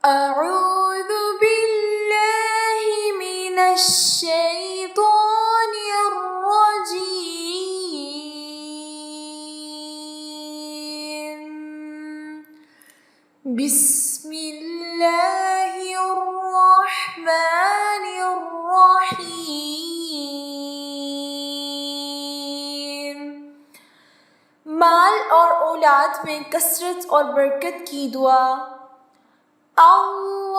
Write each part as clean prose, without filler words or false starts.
أعوذ بالله من الشيطان الرجيم بسم الله الرحمن الرحيم माल और औलाद में कसरत और बरकत की दुआ। अल्लाहुम्मा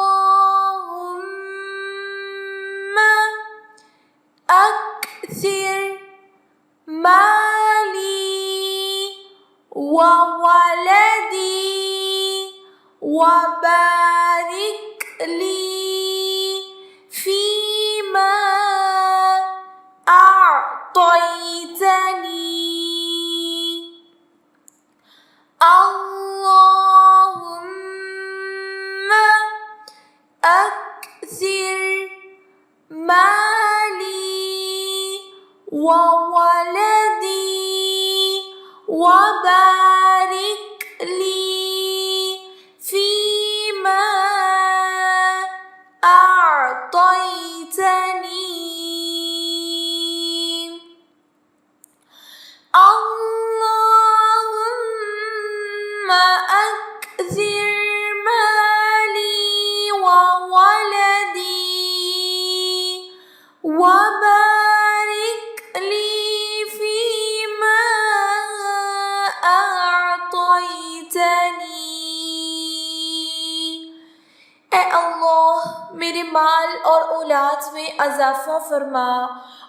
अक्सिर माली व वलदी व बारिक ली फीमा अअतैतनी। अल्लाहुम्मा अक्सिर माली व वलदी व बारिक ली फीमा अअतैतनी। अल्लाहुम्मा अक्सिर माली व वलदी व बारिक ली फीमा अअतैतनी। ए अल्लाह, मेरे माल और औलाद में इजाफ़ा फरमा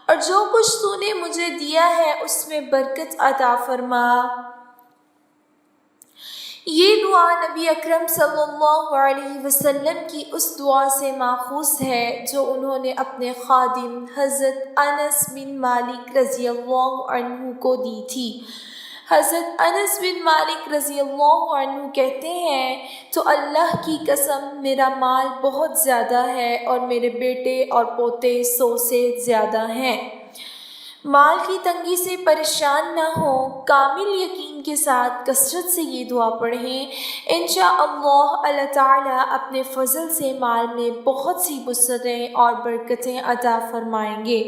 और जो कुछ तूने मुझे दिया है उसमें बरकत अता फरमा। ये दुआ नबी अकरम सल्लल्लाहु अलैहि वसल्लम की उस दुआ से माखूज़ है जो उन्होंने अपने खादिम हज़रत अनस बिन मालिक रज़ियल्लाहु अन्हु को दी थी। हज़रत अनस बिन मालिक रज़ियल्लाहु अन्हु कहते हैं, तो अल्लाह की कसम मेरा माल बहुत ज़्यादा है और मेरे बेटे और पोते 100 से ज़्यादा हैं। माल की तंगी से परेशान न हो, कामिल यकीन के साथ कसरत से ये दुआ पढ़ें। इंशाअल्लाह अल्लाह ताला अपने फ़ज़ल से माल में बहुत सी वुसअतें और बरकतें अता फ़रमाएंगे।